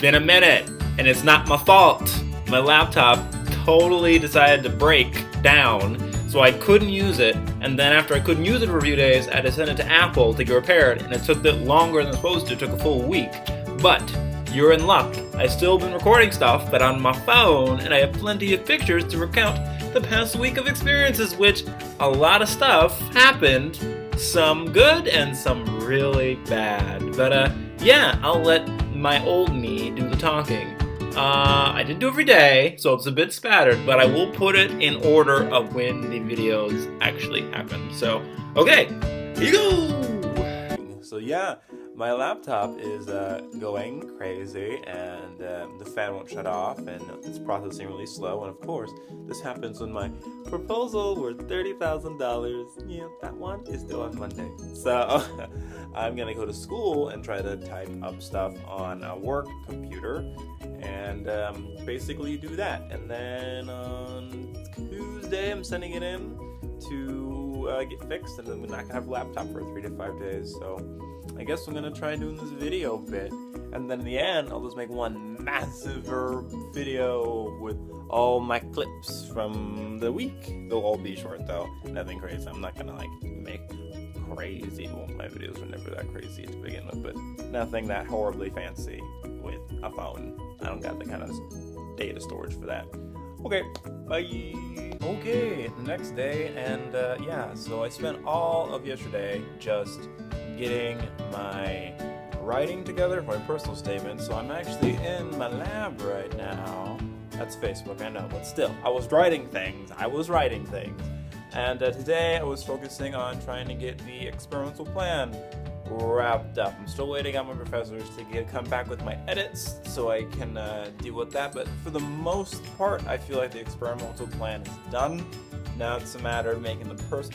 been a minute, and it's not my fault. My laptop totally decided to break down, so I couldn't use it, and then after I couldn't use it for a few days, I had to send it to Apple to get repaired, and it took longer than it was supposed to. It took a full week. But you're in luck. I've still been recording stuff, but on my phone, and I have plenty of pictures to recount the past week of experiences, which a lot of stuff happened, some good and some really bad. But yeah, I'll let my old me do the talking. I didn't do it every day, so it's a bit spattered, but I will put it in order of when the videos actually happen. So, okay, here you go! So yeah, my laptop is going crazy, and the fan won't shut off, and it's processing really slow, and of course, this happens when my proposal worth $30,000, yeah, that one is due on Monday. So, I'm gonna go to school and try to type up stuff on a work computer, and basically do that. And then on Tuesday, I'm sending it in to get fixed, and then we're not gonna have a laptop for 3 to 5 days. So I guess I'm gonna try doing this video bit, and then in the end, I'll just make one massive video with all my clips from the week. They'll all be short though, nothing crazy. I'm not gonna like make crazy. Well, my videos were never that crazy to begin with, but nothing that horribly fancy with a phone. I don't got the kind of data storage for that. Okay, bye. Okay, the next day, and yeah, so I spent all of yesterday just getting my writing together for my personal statement. So I'm actually in my lab right now. That's Facebook, I know, but still, I was writing things. And today I was focusing on trying to get the experimental plan wrapped up. I'm still waiting on my professors to come back with my edits so I can deal with that, but for the most part I feel like the experimental plan is done. Now it's a matter of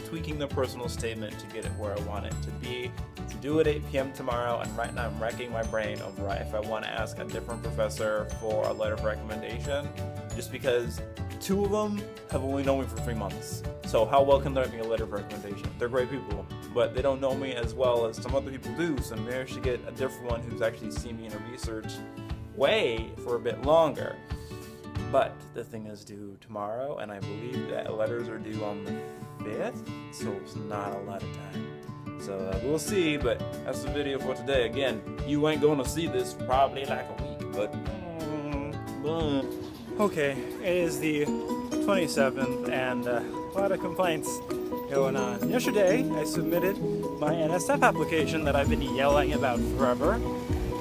tweaking the personal statement to get it where I want it to be. To do at 8 p.m. tomorrow, and right now I'm racking my brain over if I want to ask a different professor for a letter of recommendation, just because 2 of them have only known me for 3 months. So how well can they be a letter of recommendation? They're great people, but they don't know me as well as some other people do, so maybe I should get a different one who's actually seen me in a research way for a bit longer. But the thing is due tomorrow, and I believe that letters are due on the 5th, so it's not a lot of time. So we'll see, but that's the video for today. Again, you ain't gonna see this for probably like a week, but okay, it is the 27th, and a lot of complaints going on. Yesterday, I submitted my NSF application that I've been yelling about forever,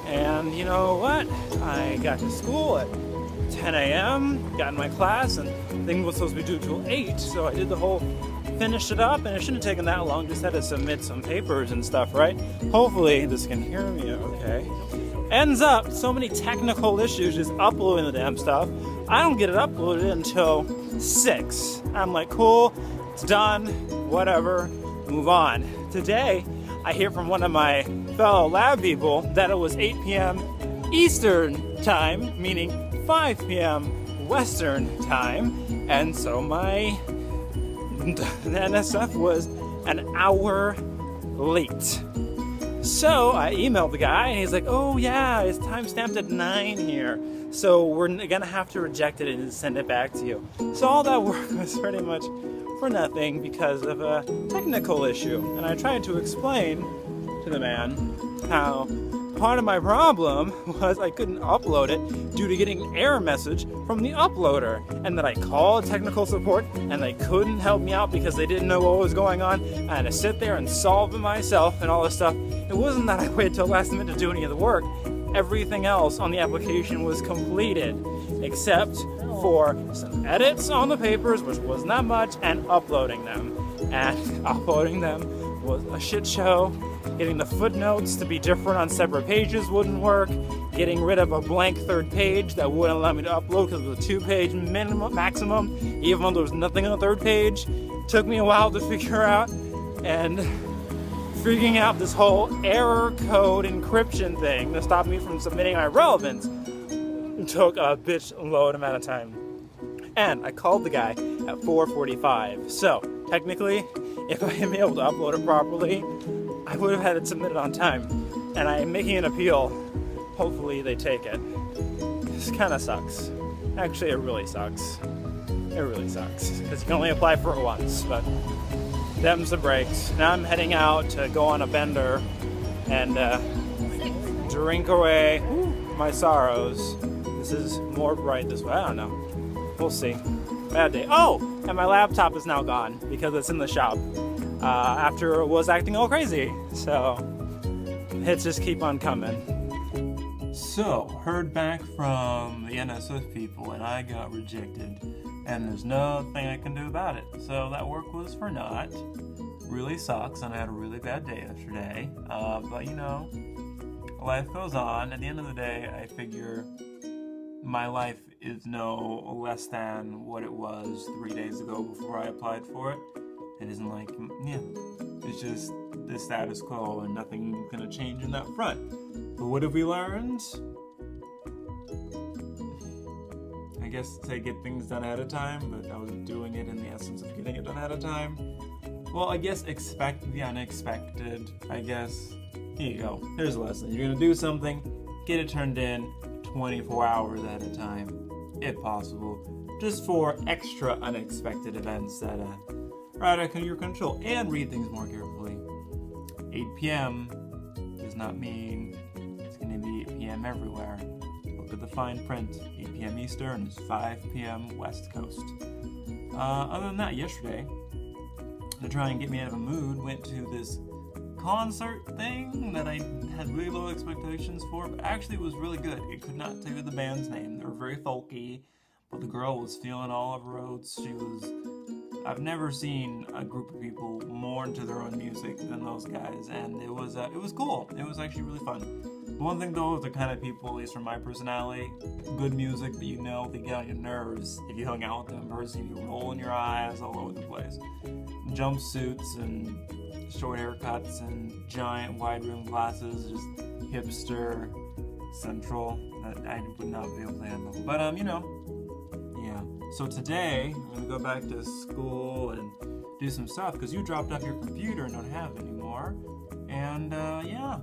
and you know what? I got to school at 10 a.m., got in my class, and the thing was supposed to be due till 8, so I did the whole, finished it up, and it shouldn't have taken that long, just had to submit some papers and stuff, right? Hopefully, this can hear me okay. Ends up, so many technical issues just uploading the damn stuff. I don't get it uploaded until 6. I'm like, cool, it's done, whatever, move on. Today, I hear from one of my fellow lab people that it was 8 p.m. Eastern time, meaning 5 p.m. Western time, and so my NSF was an hour late. So I emailed the guy, and he's like, oh yeah, it's time-stamped at 9 here, so we're gonna have to reject it and send it back to you. So all that work was pretty much for nothing because of a technical issue, and I tried to explain to the man how part of my problem was I couldn't upload it due to getting an error message from the uploader, and that I called technical support and they couldn't help me out because they didn't know what was going on. I had to sit there and solve it myself and all this stuff. It wasn't that I waited till the last minute to do any of the work. Everything else on the application was completed except for some edits on the papers, which was not much, and uploading them. And uploading them was a shit show. Getting the footnotes to be different on separate pages wouldn't work. Getting rid of a blank third page that wouldn't allow me to upload because it was a 2-page maximum, even though there was nothing on the third page, took me a while to figure out. And figuring out this whole error code encryption thing that stopped me from submitting my relevance took a bitch load amount of time. And I called the guy at 4:45. So technically, if I had been able to upload it properly, I would have had it submitted on time. And I am making an appeal. Hopefully they take it. This kind of sucks. Actually, it really sucks. It really sucks. Because you can only apply for it once, but them's the breaks. Now I'm heading out to go on a bender and drink away my sorrows. This is more bright this way. I don't know. We'll see. Bad day. Oh! And my laptop is now gone because it's in the shop. After it was acting all crazy. So, hits just keep on coming. So, heard back from the NSF people and I got rejected. And there's nothing I can do about it. So that work was for naught. Really sucks, and I had a really bad day yesterday. But you know, life goes on. At the end of the day, I figure my life is no less than what it was 3 days ago before I applied for it. It isn't like, it's just the status quo and nothing's gonna change in that front. But what have we learned? I guess to get things done ahead of time, but I was doing it in the essence of getting it done ahead of time. Well, I guess expect the unexpected, I guess. Here you go. Here's a lesson. You're gonna do something, get it turned in 24 hours at a time, if possible, just for extra unexpected events that are out of your control, and read things more carefully. 8 p.m. does not mean it's gonna be 8 p.m. everywhere. Look at the fine print. 8 p.m. Eastern is 5 p.m. West Coast. Other than that, yesterday, to try and get me out of a mood, went to this concert thing that I had really low expectations for, but actually it was really good. I could not tell you the band's name. They were very folky, but the girl was feeling all of her oats. I've never seen a group of people more into their own music than those guys, and it was cool. It was actually really fun. The one thing though, the kind of people, at least from my personality, good music that you know they get on your nerves. If you hung out with them in person, you rolling your eyes all over the place. Jumpsuits and short haircuts and giant wide rim glasses, just hipster central that I would not be able to handle. But yeah. So today I'm gonna go back to school and do some stuff because you dropped off your computer and don't have it anymore. And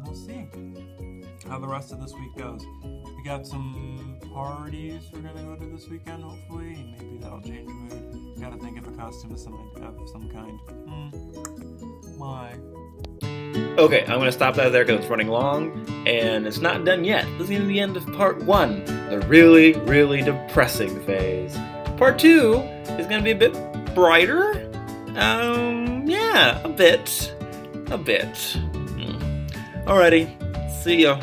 we'll see how the rest of this week goes. We got some parties we're gonna go to this weekend, hopefully. Maybe that'll change mood. Gotta think of a costume of some kind. Why? Okay, I'm gonna stop that there because it's running long, and it's not done yet. This is the end of part 1, the really, really depressing phase. Part 2 is gonna be a bit brighter. A bit. Alrighty, see ya.